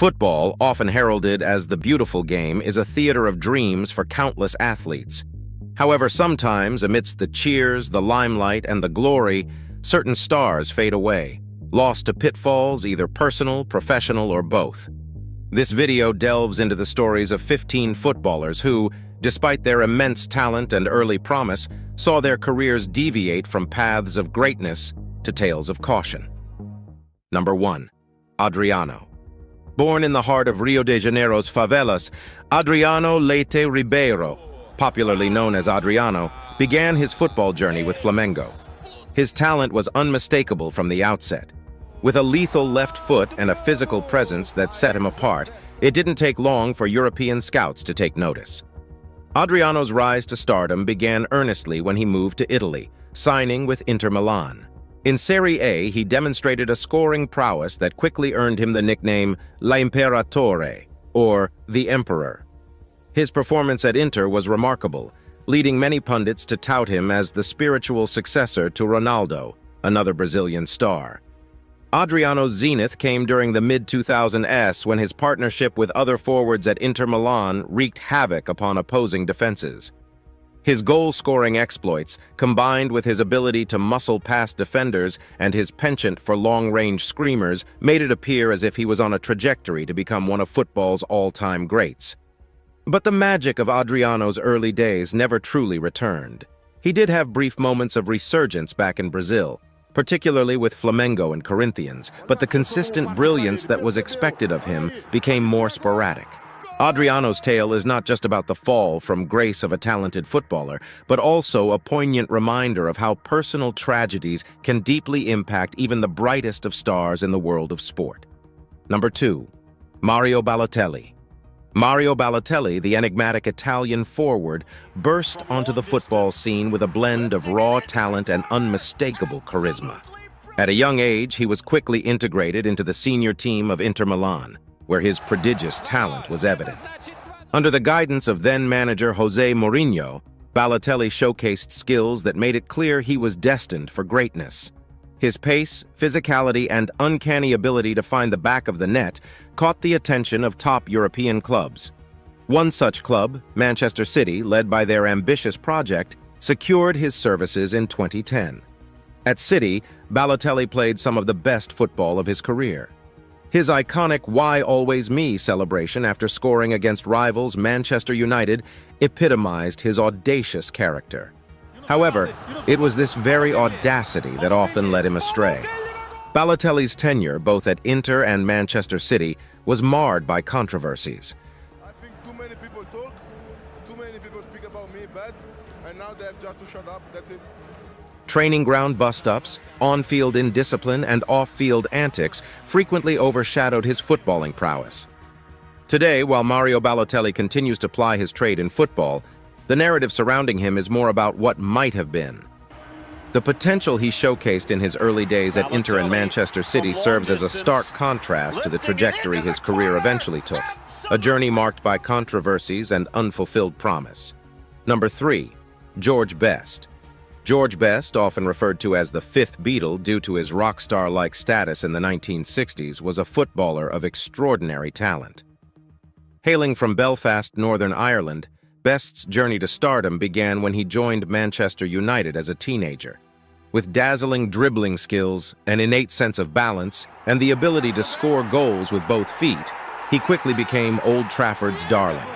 Football, often heralded as the beautiful game, is a theater of dreams for countless athletes. However, sometimes, amidst the cheers, the limelight, and the glory, certain stars fade away, lost to pitfalls, either personal, professional, or both. This video delves into the stories of 15 footballers who, despite their immense talent and early promise, saw their careers deviate from paths of greatness to tales of caution. Number 1. Adriano. Born in the heart of Rio de Janeiro's favelas, Adriano Leite Ribeiro, popularly known as Adriano, began his football journey with Flamengo. His talent was unmistakable from the outset. With a lethal left foot and a physical presence that set him apart, it didn't take long for European scouts to take notice. Adriano's rise to stardom began earnestly when he moved to Italy, signing with Inter Milan. In Serie A, he demonstrated a scoring prowess that quickly earned him the nickname L'Imperatore, or the Emperor. His performance at Inter was remarkable, leading many pundits to tout him as the spiritual successor to Ronaldo, another Brazilian star. Adriano's zenith came during the mid-2000s when his partnership with other forwards at Inter Milan wreaked havoc upon opposing defenses. His goal-scoring exploits, combined with his ability to muscle past defenders and his penchant for long-range screamers, made it appear as if he was on a trajectory to become one of football's all-time greats. But the magic of Adriano's early days never truly returned. He did have brief moments of resurgence back in Brazil, particularly with Flamengo and Corinthians, but the consistent brilliance that was expected of him became more sporadic. Adriano's tale is not just about the fall from grace of a talented footballer, but also a poignant reminder of how personal tragedies can deeply impact even the brightest of stars in the world of sport. Number 2. Mario Balotelli. Mario Balotelli, the enigmatic Italian forward, burst onto the football scene with a blend of raw talent and unmistakable charisma. At a young age, he was quickly integrated into the senior team of Inter Milan, where his prodigious talent was evident. Under the guidance of then-manager José Mourinho, Balotelli showcased skills that made it clear he was destined for greatness. His pace, physicality, and uncanny ability to find the back of the net caught the attention of top European clubs. One such club, Manchester City, led by their ambitious project, secured his services in 2010. At City, Balotelli played some of the best football of his career. His iconic "Why Always Me" celebration after scoring against rivals Manchester United epitomized his audacious character. However, it was this very audacity that often led him astray. Balotelli's tenure, both at Inter and Manchester City, was marred by controversies. I think too many people talk, too many people speak about me bad, and now they have just to shut up, that's it. Training ground bust-ups, on-field indiscipline, and off-field antics frequently overshadowed his footballing prowess. Today, while Mario Balotelli continues to ply his trade in football, the narrative surrounding him is more about what might have been. The potential he showcased in his early days at Inter and Manchester City serves as a stark contrast to the trajectory his career eventually took, a journey marked by controversies and unfulfilled promise. Number 3. George Best. George Best, often referred to as the Fifth Beatle due to his rock star-like status in the 1960s, was a footballer of extraordinary talent. Hailing from Belfast, Northern Ireland, Best's journey to stardom began when he joined Manchester United as a teenager. With dazzling dribbling skills, an innate sense of balance, and the ability to score goals with both feet, he quickly became Old Trafford's darling.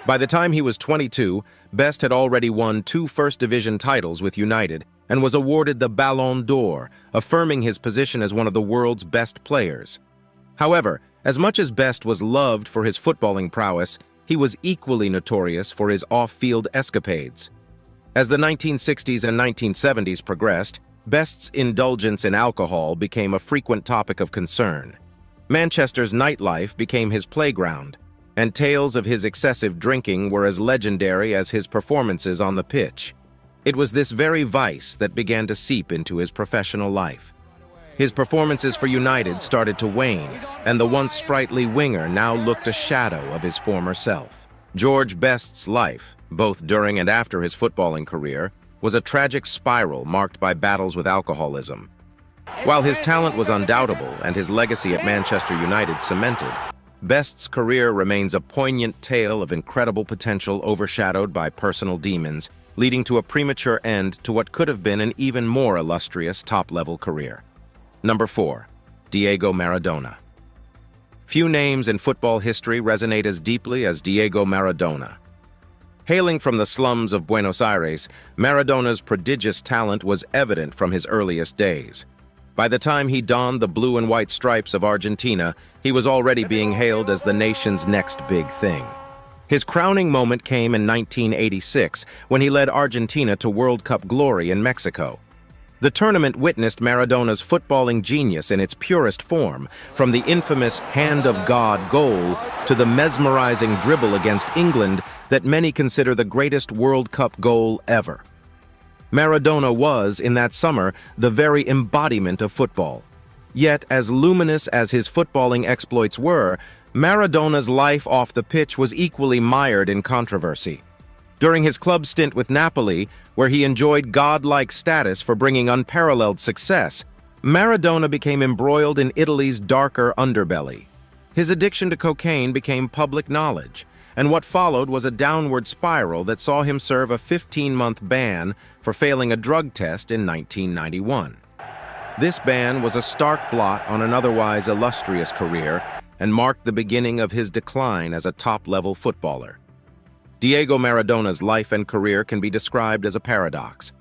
By the time he was 22, Best had already won 2 First Division titles with United and was awarded the Ballon d'Or, affirming his position as one of the world's best players. However, as much as Best was loved for his footballing prowess, he was equally notorious for his off-field escapades. As the 1960s and 1970s progressed, Best's indulgence in alcohol became a frequent topic of concern. Manchester's nightlife became his playground, and tales of his excessive drinking were as legendary as his performances on the pitch. It was this very vice that began to seep into his professional life. His performances for United started to wane, and the once sprightly winger now looked a shadow of his former self. George Best's life, both during and after his footballing career, was a tragic spiral marked by battles with alcoholism. While his talent was undoubtable and his legacy at Manchester United cemented, Best's career remains a poignant tale of incredible potential overshadowed by personal demons, leading to a premature end to what could have been an even more illustrious top-level career. Number 4. Diego Maradona. Few names in football history resonate as deeply as Diego Maradona. Hailing from the slums of Buenos Aires, Maradona's prodigious talent was evident from his earliest days. By the time he donned the blue and white stripes of Argentina, he was already being hailed as the nation's next big thing. His crowning moment came in 1986 when he led Argentina to World Cup glory in Mexico. The tournament witnessed Maradona's footballing genius in its purest form, from the infamous Hand of God goal to the mesmerizing dribble against England that many consider the greatest World Cup goal ever. Maradona was, in that summer, the very embodiment of football. Yet, as luminous as his footballing exploits were, Maradona's life off the pitch was equally mired in controversy. During his club stint with Napoli, where he enjoyed godlike status for bringing unparalleled success, Maradona became embroiled in Italy's darker underbelly. His addiction to cocaine became public knowledge, and what followed was a downward spiral that saw him serve a 15-month ban for failing a drug test in 1991. This ban was a stark blot on an otherwise illustrious career and marked the beginning of his decline as a top-level footballer. Diego Maradona's life and career can be described as a paradox.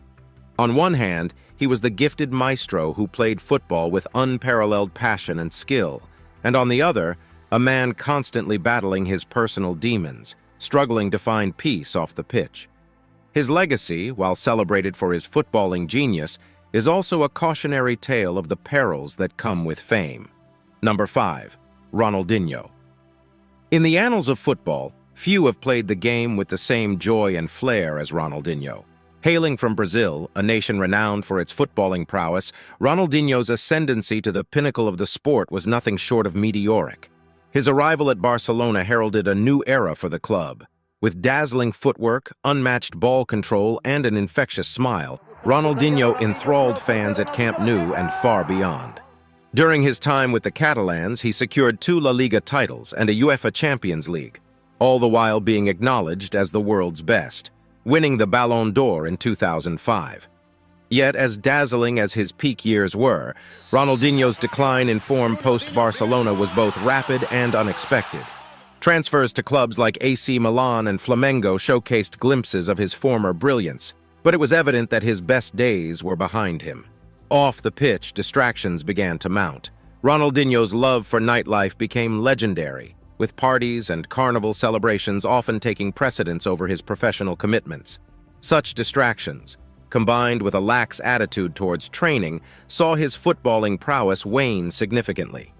On one hand, he was the gifted maestro who played football with unparalleled passion and skill, and on the other, a man constantly battling his personal demons, struggling to find peace off the pitch. His legacy, while celebrated for his footballing genius, is also a cautionary tale of the perils that come with fame. Number 5. Ronaldinho. In the annals of football, few have played the game with the same joy and flair as Ronaldinho. Hailing from Brazil, a nation renowned for its footballing prowess, Ronaldinho's ascendancy to the pinnacle of the sport was nothing short of meteoric. His arrival at Barcelona heralded a new era for the club. With dazzling footwork, unmatched ball control, and an infectious smile, Ronaldinho enthralled fans at Camp Nou and far beyond. During his time with the Catalans, he secured 2 La Liga titles and a UEFA Champions League, all the while being acknowledged as the world's best, winning the Ballon d'Or in 2005. Yet, as dazzling as his peak years were, Ronaldinho's decline in form post-Barcelona was both rapid and unexpected. Transfers to clubs like AC Milan and Flamengo showcased glimpses of his former brilliance, but it was evident that his best days were behind him. Off the pitch, distractions began to mount. Ronaldinho's love for nightlife became legendary, with parties and carnival celebrations often taking precedence over his professional commitments. Such distractions, combined with a lax attitude towards training, saw his footballing prowess wane significantly.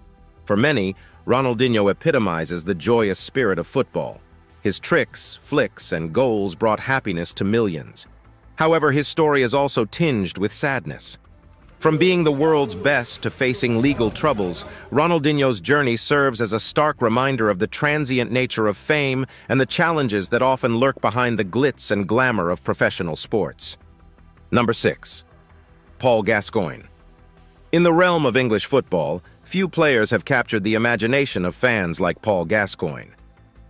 For many, Ronaldinho epitomizes the joyous spirit of football. His tricks, flicks, and goals brought happiness to millions. However, his story is also tinged with sadness. From being the world's best to facing legal troubles, Ronaldinho's journey serves as a stark reminder of the transient nature of fame and the challenges that often lurk behind the glitz and glamour of professional sports. Number 6. Paul Gascoigne. In the realm of English football, few players have captured the imagination of fans like Paul Gascoigne.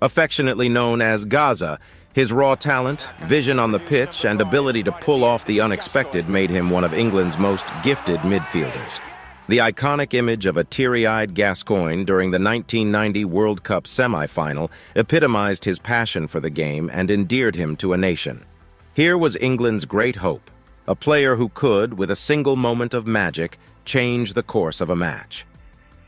Affectionately known as Gaza, his raw talent, vision on the pitch, and ability to pull off the unexpected made him one of England's most gifted midfielders. The iconic image of a teary-eyed Gascoigne during the 1990 World Cup semi-final epitomized his passion for the game and endeared him to a nation. Here was England's great hope, a player who could, with a single moment of magic, change the course of a match.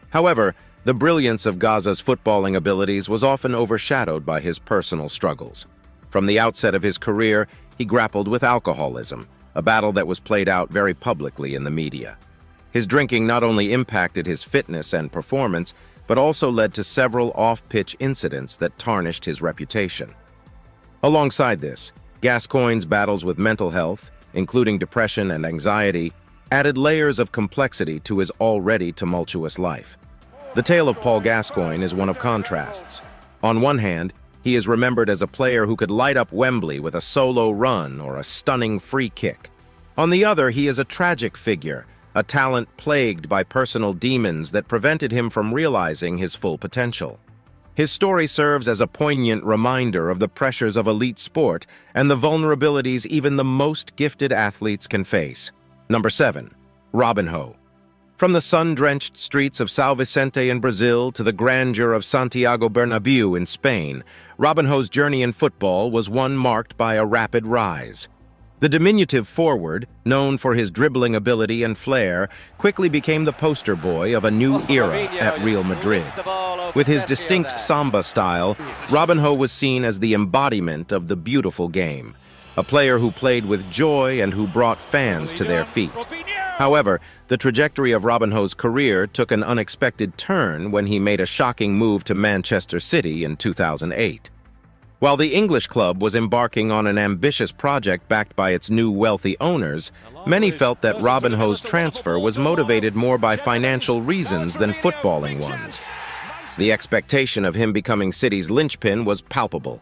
However, the brilliance of Gaza's footballing abilities was often overshadowed by his personal struggles. From the outset of his career, he grappled with alcoholism, a battle that was played out very publicly in the media. His drinking not only impacted his fitness and performance, but also led to several off-pitch incidents that tarnished his reputation. Alongside this, Gascoigne's battles with mental health, including depression and anxiety, added layers of complexity to his already tumultuous life. The tale of Paul Gascoigne is one of contrasts. On one hand, he is remembered as a player who could light up Wembley with a solo run or a stunning free kick. On the other, he is a tragic figure, a talent plagued by personal demons that prevented him from realizing his full potential. His story serves as a poignant reminder of the pressures of elite sport and the vulnerabilities even the most gifted athletes can face. Number 7. Robinho. From the sun-drenched streets of São Vicente in Brazil to the grandeur of Santiago Bernabéu in Spain, Robinho's journey in football was one marked by a rapid rise. The diminutive forward, known for his dribbling ability and flair, quickly became the poster boy of a new era at Real Madrid. With his distinct samba style, Robinho was seen as the embodiment of the beautiful game, a player who played with joy and who brought fans to their feet. However, the trajectory of Robinho's career took an unexpected turn when he made a shocking move to Manchester City in 2008. While the English club was embarking on an ambitious project backed by its new wealthy owners, many felt that Robinho's transfer was motivated more by financial reasons than footballing ones. The expectation of him becoming City's linchpin was palpable.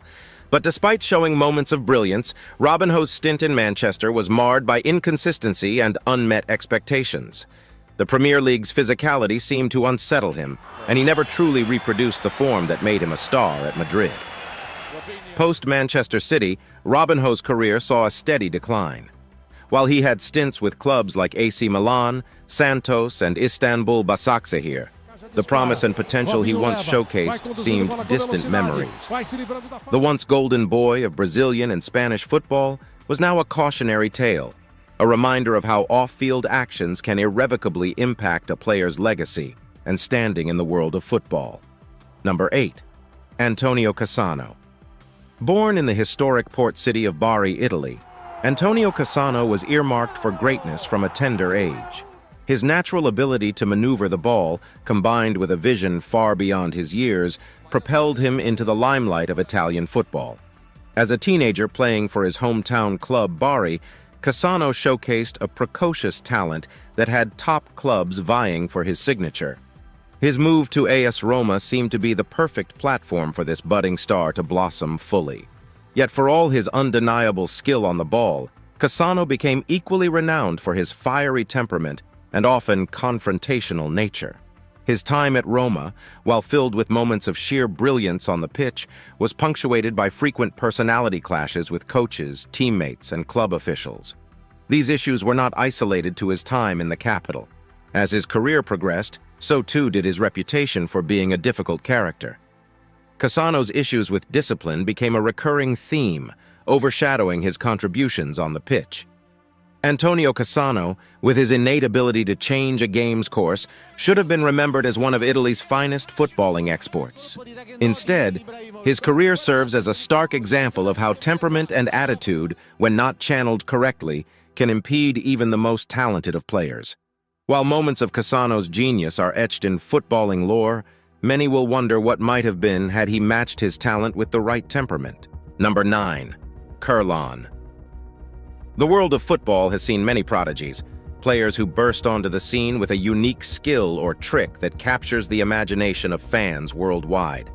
But despite showing moments of brilliance, Robinho's stint in Manchester was marred by inconsistency and unmet expectations. The Premier League's physicality seemed to unsettle him, and he never truly reproduced the form that made him a star at Madrid. Post-Manchester City, Robinho's career saw a steady decline. While he had stints with clubs like AC Milan, Santos, and Istanbul Basaksehir, the promise and potential he once showcased seemed distant memories. The once golden boy of Brazilian and Spanish football was now a cautionary tale, a reminder of how off-field actions can irrevocably impact a player's legacy and standing in the world of football. Number 8. Antonio Cassano. Born in the historic port city of Bari, Italy, Antonio Cassano was earmarked for greatness from a tender age. His natural ability to maneuver the ball, combined with a vision far beyond his years, propelled him into the limelight of Italian football. As a teenager playing for his hometown club Bari, Cassano showcased a precocious talent that had top clubs vying for his signature. His move to AS Roma seemed to be the perfect platform for this budding star to blossom fully. Yet for all his undeniable skill on the ball, Cassano became equally renowned for his fiery temperament and often confrontational nature. His time at Roma, while filled with moments of sheer brilliance on the pitch, was punctuated by frequent personality clashes with coaches, teammates, and club officials. These issues were not isolated to his time in the capital. As his career progressed, so too did his reputation for being a difficult character. Cassano's issues with discipline became a recurring theme, overshadowing his contributions on the pitch. Antonio Cassano, with his innate ability to change a game's course, should have been remembered as one of Italy's finest footballing exports. Instead, his career serves as a stark example of how temperament and attitude, when not channeled correctly, can impede even the most talented of players. While moments of Cassano's genius are etched in footballing lore, many will wonder what might have been had he matched his talent with the right temperament. Number 9. Kerlon. The world of football has seen many prodigies, players who burst onto the scene with a unique skill or trick that captures the imagination of fans worldwide.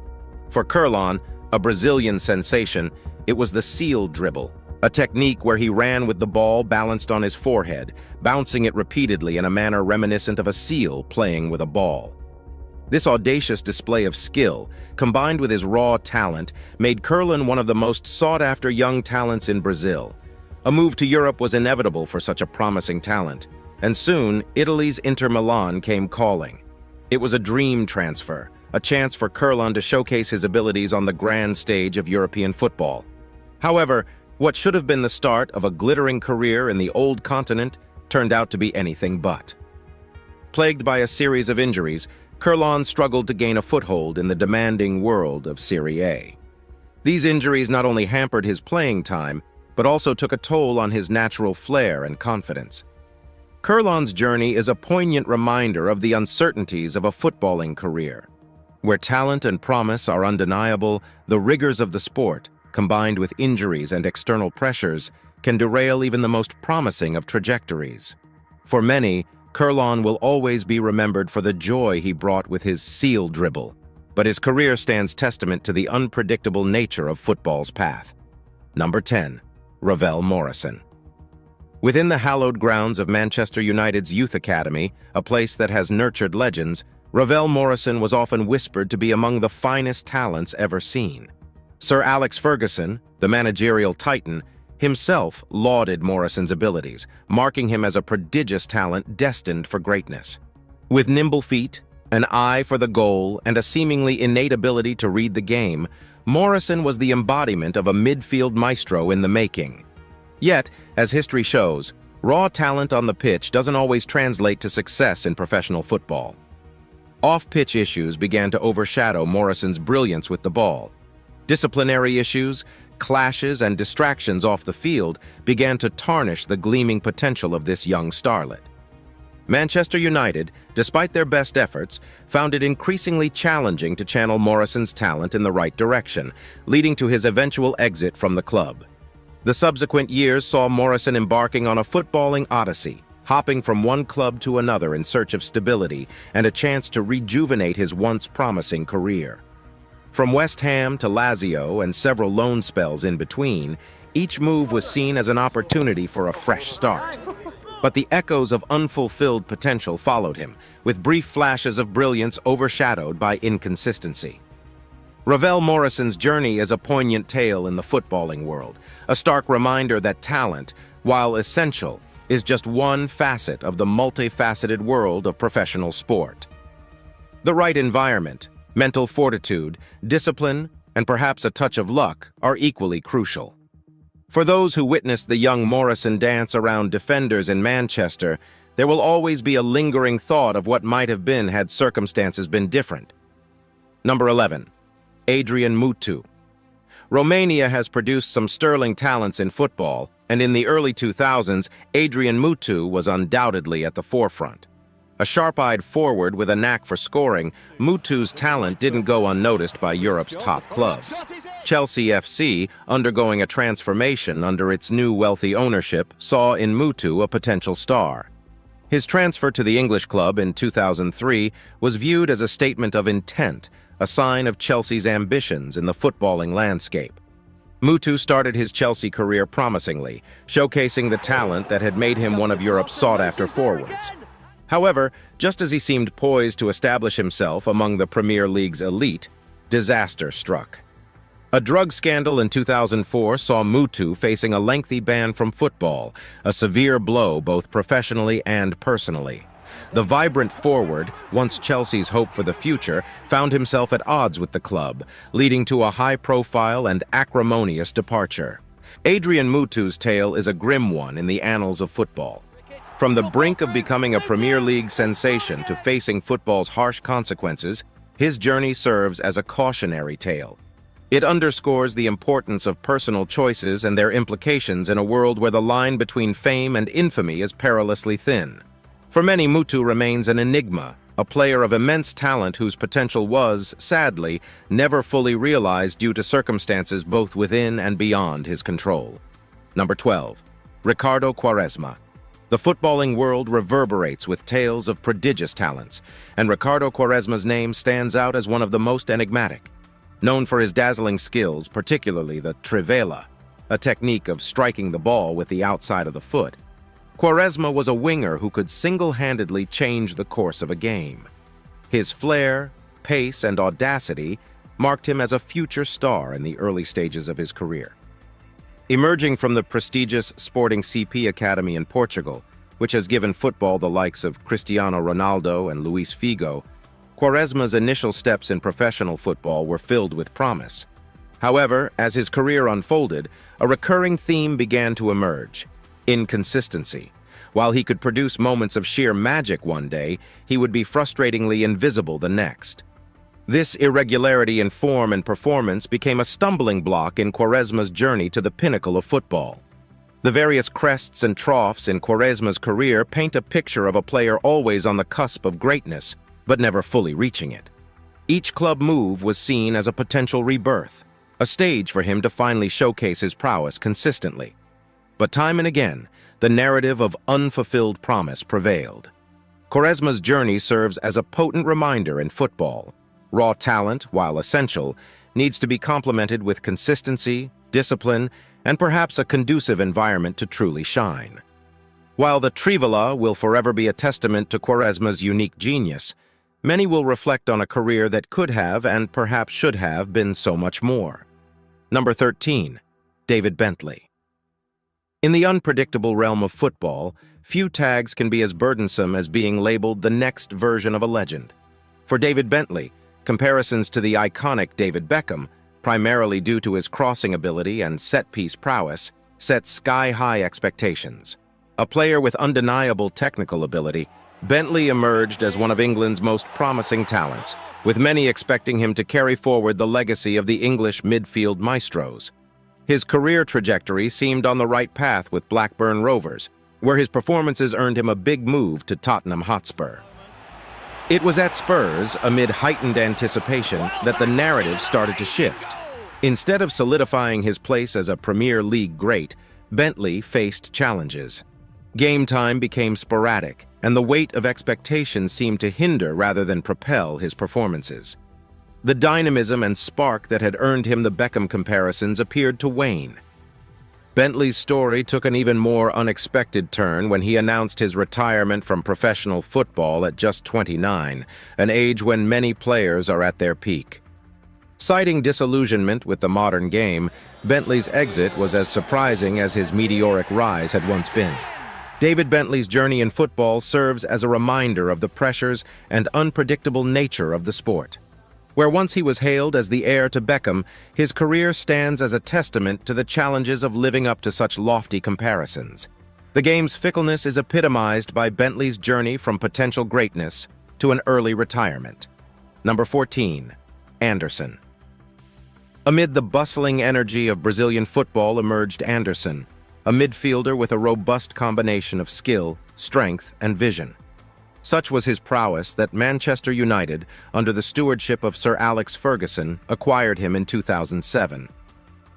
For Kerlon, a Brazilian sensation, it was the seal dribble, a technique where he ran with the ball balanced on his forehead, bouncing it repeatedly in a manner reminiscent of a seal playing with a ball. This audacious display of skill, combined with his raw talent, made Kerlon one of the most sought-after young talents in Brazil. A move to Europe was inevitable for such a promising talent, and soon Italy's Inter Milan came calling. It was a dream transfer, a chance for Kerlon to showcase his abilities on the grand stage of European football. However, what should have been the start of a glittering career in the old continent turned out to be anything but. Plagued by a series of injuries, Kerlon struggled to gain a foothold in the demanding world of Serie A. These injuries not only hampered his playing time, but also took a toll on his natural flair and confidence. Kerlon's journey is a poignant reminder of the uncertainties of a footballing career. Where talent and promise are undeniable, the rigors of the sport, combined with injuries and external pressures, can derail even the most promising of trajectories. For many, Kerlon will always be remembered for the joy he brought with his seal dribble, but his career stands testament to the unpredictable nature of football's path. Number 10. Ravel Morrison. Within the hallowed grounds of Manchester United's youth academy, a place that has nurtured legends, Ravel Morrison was often whispered to be among the finest talents ever seen. Sir Alex Ferguson, the managerial titan, himself lauded Morrison's abilities, marking him as a prodigious talent destined for greatness. With nimble feet, an eye for the goal, and a seemingly innate ability to read the game, Morrison was the embodiment of a midfield maestro in the making. Yet, as history shows, raw talent on the pitch doesn't always translate to success in professional football. Off-pitch issues began to overshadow Morrison's brilliance with the ball. Disciplinary issues, clashes, and distractions off the field began to tarnish the gleaming potential of this young starlet. Manchester United, despite their best efforts, found it increasingly challenging to channel Morrison's talent in the right direction, leading to his eventual exit from the club. The subsequent years saw Morrison embarking on a footballing odyssey, hopping from one club to another in search of stability and a chance to rejuvenate his once promising career. From West Ham to Lazio and several loan spells in between, each move was seen as an opportunity for a fresh start. But the echoes of unfulfilled potential followed him, with brief flashes of brilliance overshadowed by inconsistency. Ravel Morrison's journey is a poignant tale in the footballing world, a stark reminder that talent, while essential, is just one facet of the multifaceted world of professional sport. The right environment, mental fortitude, discipline, and perhaps a touch of luck are equally crucial. For those who witnessed the young Morrison dance around defenders in Manchester, there will always be a lingering thought of what might have been had circumstances been different. Number 11. Adrian Mutu. Romania has produced some sterling talents in football, and in the early 2000s, Adrian Mutu was undoubtedly at the forefront. A sharp-eyed forward with a knack for scoring, Mutu's talent didn't go unnoticed by Europe's top clubs. Chelsea FC, undergoing a transformation under its new wealthy ownership, saw in Mutu a potential star. His transfer to the English club in 2003 was viewed as a statement of intent, a sign of Chelsea's ambitions in the footballing landscape. Mutu started his Chelsea career promisingly, showcasing the talent that had made him one of Europe's sought-after forwards. However, just as he seemed poised to establish himself among the Premier League's elite, disaster struck. A drug scandal in 2004 saw Mutu facing a lengthy ban from football, a severe blow both professionally and personally. The vibrant forward, once Chelsea's hope for the future, found himself at odds with the club, leading to a high-profile and acrimonious departure. Adrian Mutu's tale is a grim one in the annals of football. From the brink of becoming a Premier League sensation to facing football's harsh consequences, his journey serves as a cautionary tale. It underscores the importance of personal choices and their implications in a world where the line between fame and infamy is perilously thin. For many, Mutu remains an enigma, a player of immense talent whose potential was, sadly, never fully realized due to circumstances both within and beyond his control. Number 12. Ricardo Quaresma. The footballing world reverberates with tales of prodigious talents, and Ricardo Quaresma's name stands out as one of the most enigmatic. Known for his dazzling skills, particularly the trivela, a technique of striking the ball with the outside of the foot, Quaresma was a winger who could single-handedly change the course of a game. His flair, pace, and audacity marked him as a future star in the early stages of his career. Emerging from the prestigious Sporting CP Academy in Portugal, which has given football the likes of Cristiano Ronaldo and Luis Figo, Quaresma's initial steps in professional football were filled with promise. However, as his career unfolded, a recurring theme began to emerge: inconsistency. While he could produce moments of sheer magic one day, he would be frustratingly invisible the next. This irregularity in form and performance became a stumbling block in Quaresma's journey to the pinnacle of football. The various crests and troughs in Quaresma's career paint a picture of a player always on the cusp of greatness, but never fully reaching it. Each club move was seen as a potential rebirth, a stage for him to finally showcase his prowess consistently. But time and again, the narrative of unfulfilled promise prevailed. Quaresma's journey serves as a potent reminder in football. Raw talent, while essential, needs to be complemented with consistency, discipline, and perhaps a conducive environment to truly shine. While the trivela will forever be a testament to Quaresma's unique genius, many will reflect on a career that could have and perhaps should have been so much more. Number 13. David Bentley. In the unpredictable realm of football, few tags can be as burdensome as being labeled the next version of a legend. For David Bentley, comparisons to the iconic David Beckham, primarily due to his crossing ability and set-piece prowess, set sky-high expectations. A player with undeniable technical ability, Bentley emerged as one of England's most promising talents, with many expecting him to carry forward the legacy of the English midfield maestros. His career trajectory seemed on the right path with Blackburn Rovers, where his performances earned him a big move to Tottenham Hotspur. It was at Spurs, amid heightened anticipation, that the narrative started to shift. Instead of solidifying his place as a Premier League great, Bentley faced challenges. Game time became sporadic, and the weight of expectation seemed to hinder rather than propel his performances. The dynamism and spark that had earned him the Beckham comparisons appeared to wane. Bentley's story took an even more unexpected turn when he announced his retirement from professional football at just 29, an age when many players are at their peak. Citing disillusionment with the modern game, Bentley's exit was as surprising as his meteoric rise had once been. David Bentley's journey in football serves as a reminder of the pressures and unpredictable nature of the sport. Where once he was hailed as the heir to Beckham, his career stands as a testament to the challenges of living up to such lofty comparisons. The game's fickleness is epitomized by Bentley's journey from potential greatness to an early retirement. Number 14. Anderson. Amid the bustling energy of Brazilian football emerged Anderson, a midfielder with a robust combination of skill, strength, and vision. Such was his prowess that Manchester United, under the stewardship of Sir Alex Ferguson, acquired him in 2007.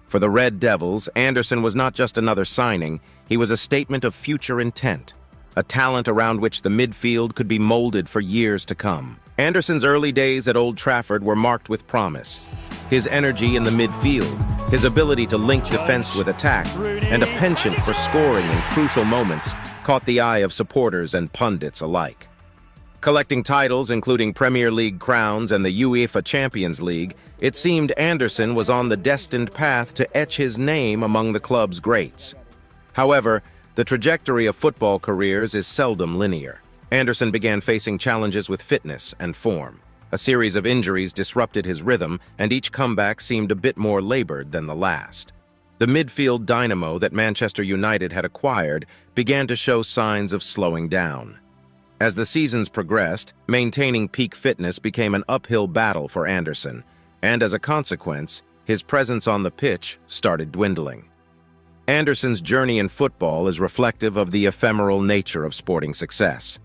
For the Red Devils, Anderson was not just another signing, he was a statement of future intent, a talent around which the midfield could be molded for years to come. Anderson's early days at Old Trafford were marked with promise. His energy in the midfield, his ability to link defense with attack, and a penchant for scoring in crucial moments caught the eye of supporters and pundits alike. Collecting titles including Premier League crowns and the UEFA Champions League, it seemed Anderson was on the destined path to etch his name among the club's greats. However, the trajectory of football careers is seldom linear. Anderson began facing challenges with fitness and form. A series of injuries disrupted his rhythm, and each comeback seemed a bit more labored than the last. The midfield dynamo that Manchester United had acquired began to show signs of slowing down. As the seasons progressed, maintaining peak fitness became an uphill battle for Anderson, and as a consequence, his presence on the pitch started dwindling. Anderson's journey in football is reflective of the ephemeral nature of sporting success.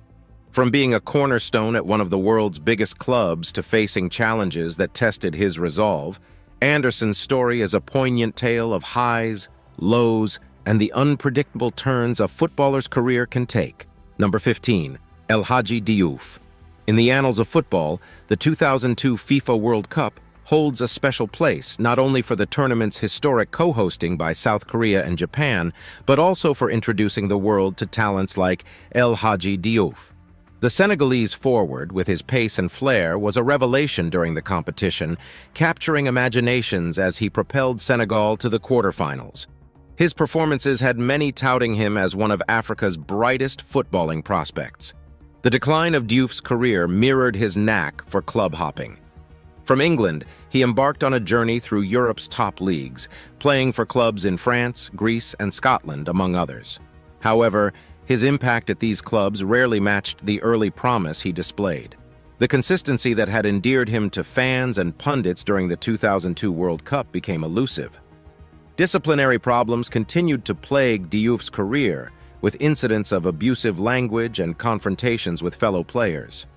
From being a cornerstone at one of the world's biggest clubs to facing challenges that tested his resolve, Anderson's story is a poignant tale of highs, lows, and the unpredictable turns a footballer's career can take. Number 15. El Hadji Diouf. In the annals of football, the 2002 FIFA World Cup holds a special place not only for the tournament's historic co-hosting by South Korea and Japan, but also for introducing the world to talents like El Hadji Diouf. The Senegalese forward, with his pace and flair, was a revelation during the competition, capturing imaginations as he propelled Senegal to the quarterfinals. His performances had many touting him as one of Africa's brightest footballing prospects. The decline of Diouf's career mirrored his knack for club hopping. From England, he embarked on a journey through Europe's top leagues, playing for clubs in France, Greece, and Scotland, among others. However, his impact at these clubs rarely matched the early promise he displayed. The consistency that had endeared him to fans and pundits during the 2002 World Cup became elusive. Disciplinary problems continued to plague Diouf's career, with incidents of abusive language and confrontations with fellow players.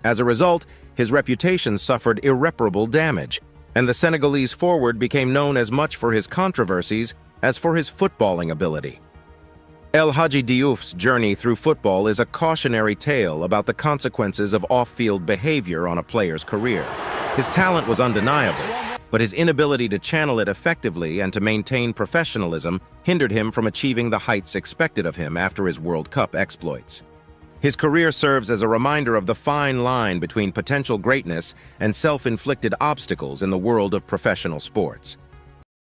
As a result, his reputation suffered irreparable damage, and the Senegalese forward became known as much for his controversies as for his footballing ability. El Hadji Diouf's journey through football is a cautionary tale about the consequences of off-field behavior on a player's career. His talent was undeniable, but his inability to channel it effectively and to maintain professionalism hindered him from achieving the heights expected of him after his World Cup exploits. His career serves as a reminder of the fine line between potential greatness and self-inflicted obstacles in the world of professional sports.